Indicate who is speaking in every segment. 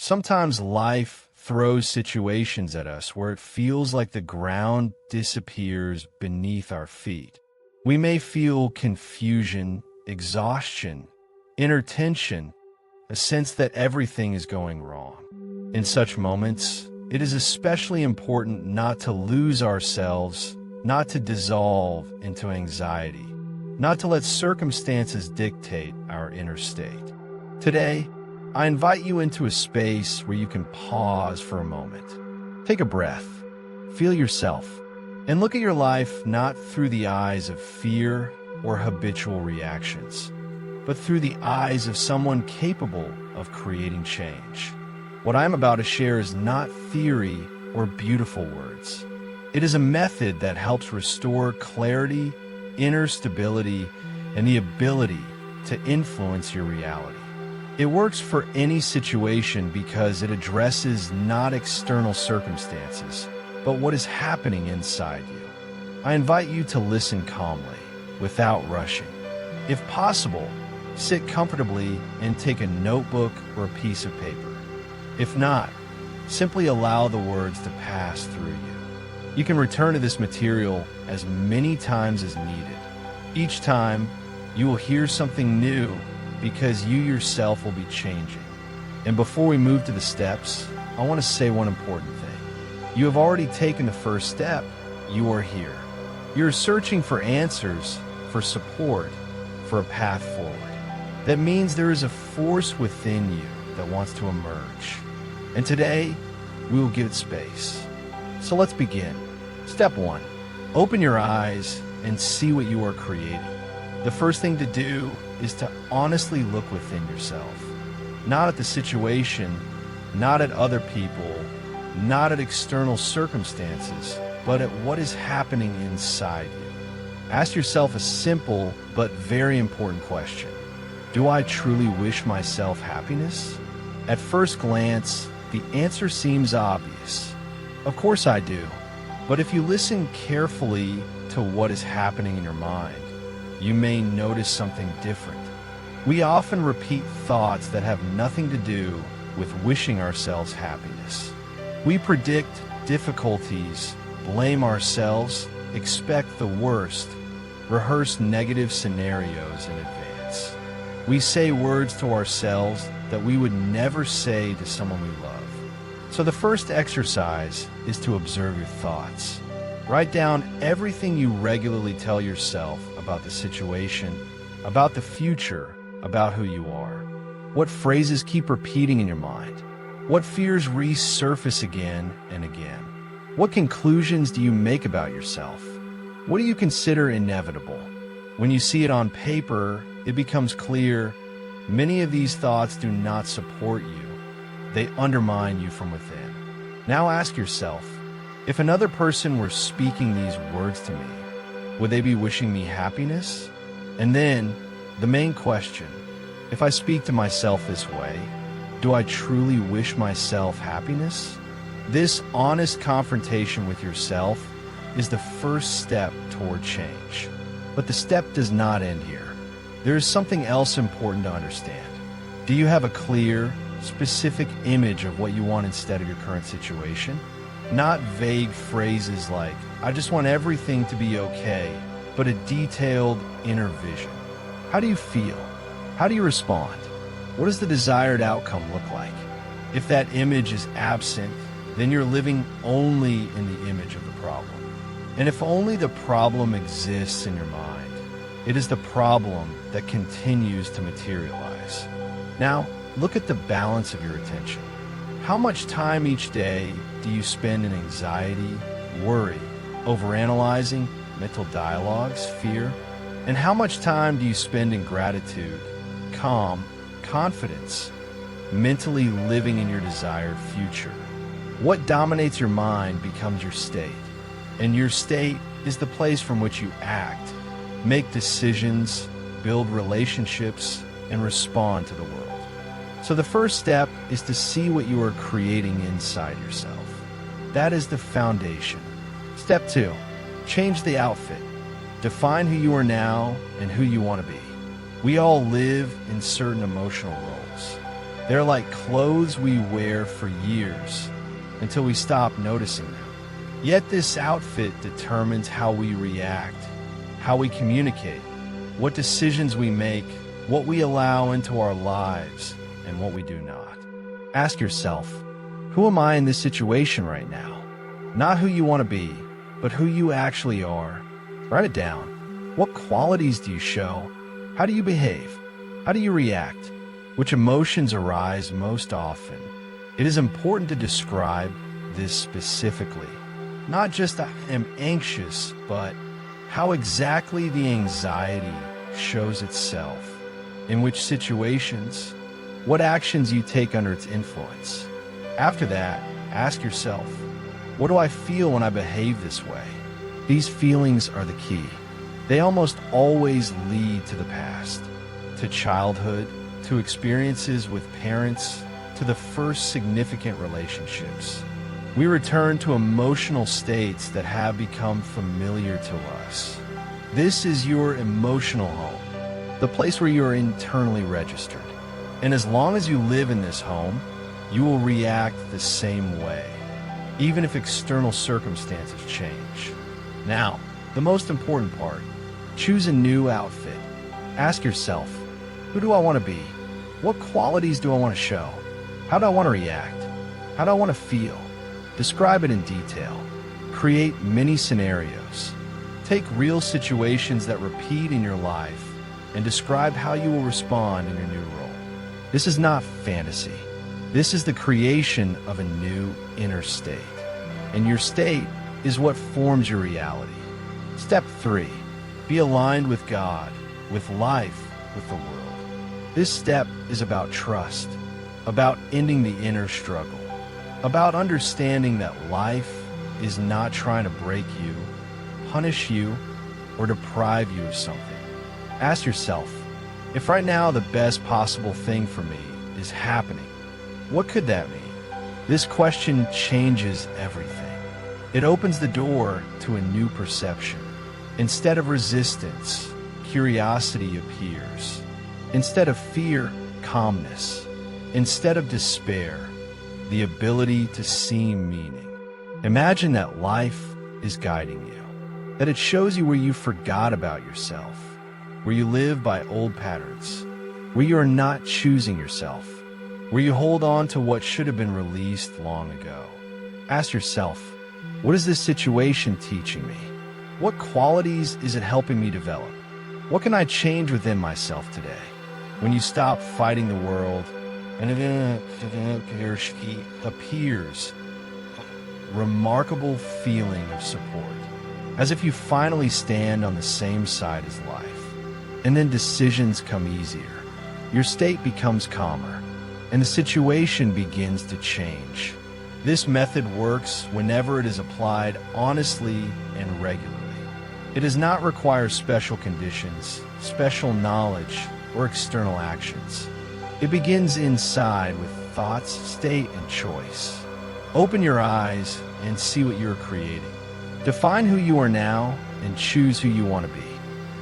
Speaker 1: Sometimes life throws situations at us where it feels like the ground disappears beneath our feet. We may feel confusion, exhaustion, inner tension, a sense that everything is going wrong. In such moments, it is especially important not to lose ourselves, not to dissolve into anxiety, not to let circumstances dictate our inner state. Today, I invite you into a space where you can pause for a moment. Take a breath, feel yourself, and look at your life not through the eyes of fear or habitual reactions, but through the eyes of someone capable of creating change. What I'm about to share is not theory or beautiful words. It is a method that helps restore clarity, inner stability, and the ability to influence your reality. It works for any situation because it addresses not external circumstances, but what is happening inside you. I invite you to listen calmly, without rushing. If possible, sit comfortably and take a notebook or a piece of paper. If not, simply allow the words to pass through you. You can return to this material as many times as needed. Each time, you will hear something new because you yourself will be changing. And before we move to the steps, I want to say one important thing. You have already taken the first step. You are here. You're searching for answers, for support, for a path forward. That means there is a force within you that wants to emerge. And today, we will give it space. So let's begin. Step 1. Open your eyes and see what you are creating. The first thing to do is to honestly look within yourself. Not at the situation, not at other people, not at external circumstances, but at what is happening inside you. Ask yourself a simple but very important question. Do I truly wish myself happiness? At first glance, the answer seems obvious. Of course I do. But if you listen carefully to what is happening in your mind, you may notice something different. We often repeat thoughts that have nothing to do with wishing ourselves happiness. We predict difficulties, blame ourselves, expect the worst, rehearse negative scenarios in advance. We say words to ourselves that we would never say to someone we love. So the first exercise is to observe your thoughts. Write down everything you regularly tell yourself about the situation, about the future, about who you are. What phrases keep repeating in your mind? What fears resurface again and again? What conclusions do you make about yourself? What do you consider inevitable? When you see it on paper, it becomes clear many of these thoughts do not support you. They undermine you from within. Now ask yourself, if another person were speaking these words to me, would they be wishing me happiness? And then, the main question, if I speak to myself this way, do I truly wish myself happiness? This honest confrontation with yourself is the first step toward change. But the step does not end here. There is something else important to understand. Do you have a clear, specific image of what you want instead of your current situation? Not vague phrases like, I just want everything to be okay, but a detailed inner vision. How do you feel? How do you respond? What does the desired outcome look like? If that image is absent, then you're living only in the image of the problem. And if only the problem exists in your mind, it is the problem that continues to materialize. Now, look at the balance of your attention. How much time each day do you spend in anxiety, worry, overanalyzing, mental dialogues, fear? And how much time do you spend in gratitude, calm, confidence, mentally living in your desired future? What dominates your mind becomes your state, and your state is the place from which you act, make decisions, build relationships, and respond to the world. So the first step is to see what you are creating inside yourself. That is the foundation. Step 2, change the outfit. Define who you are now and who you want to be. We all live in certain emotional roles. They're like clothes we wear for years until we stop noticing them. Yet this outfit determines how we react, how we communicate, what decisions we make, what we allow into our lives, and what we do not. Ask yourself, who am I in this situation right now? Not who you want to be, but who you actually are. Write it down. What qualities do you show? How do you behave? How do you react? Which emotions arise most often? It is important to describe this specifically. Not just I am anxious, but how exactly the anxiety shows itself. In which situations, what actions you take under its influence. After that, ask yourself, what do I feel when I behave this way? These feelings are the key. They almost always lead to the past, to childhood, to experiences with parents, to the first significant relationships. We return to emotional states that have become familiar to us. This is your emotional home, the place where you are internally registered. And as long as you live in this home, you will react the same way, even if external circumstances change. Now, the most important part, choose a new outfit. Ask yourself, who do I want to be? What qualities do I want to show? How do I want to react? How do I want to feel? Describe it in detail. Create mini scenarios. Take real situations that repeat in your life and describe how you will respond in your new role. This is not fantasy. This is the creation of a new inner state. And your state is what forms your reality. Step 3. Be aligned with God, with life, with the world. This step is about trust, about ending the inner struggle, about understanding that life is not trying to break you, punish you, or deprive you of something. Ask yourself, if right now the best possible thing for me is happening, what could that mean? This question changes everything. It opens the door to a new perception. Instead of resistance, curiosity appears. Instead of fear, calmness. Instead of despair, the ability to see meaning. Imagine that life is guiding you, that it shows you where you forgot about yourself, where you live by old patterns, where you are not choosing yourself, where you hold on to what should have been released long ago. Ask yourself, what is this situation teaching me? What qualities is it helping me develop? What can I change within myself today? When you stop fighting the world, and it appears a remarkable feeling of support, as if you finally stand on the same side as life. And then decisions come easier. Your state becomes calmer, and the situation begins to change. This method works whenever it is applied honestly and regularly. It does not require special conditions, special knowledge, or external actions. It begins inside with thoughts, state, and choice. Open your eyes and see what you're creating. Define who you are now and choose who you want to be.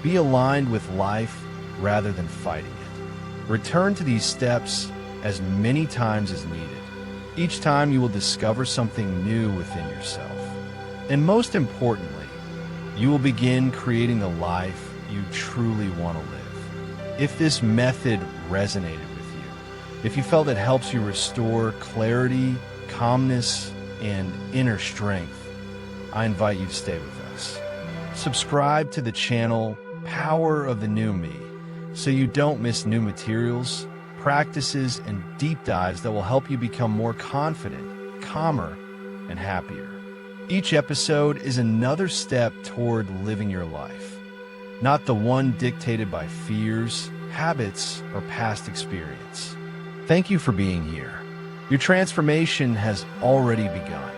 Speaker 1: Be aligned with life rather than fighting it. Return to these steps as many times as needed. Each time you will discover something new within yourself. And most importantly, you will begin creating the life you truly want to live. If this method resonated with you, if you felt it helps you restore clarity, calmness, and inner strength, I invite you to stay with us. Subscribe to the channel Power of the New Me so you don't miss new materials, practices, and deep dives that will help you become more confident, calmer, and happier. Each episode is another step toward living your life, not the one dictated by fears, habits, or past experience. Thank you for being here. Your transformation has already begun.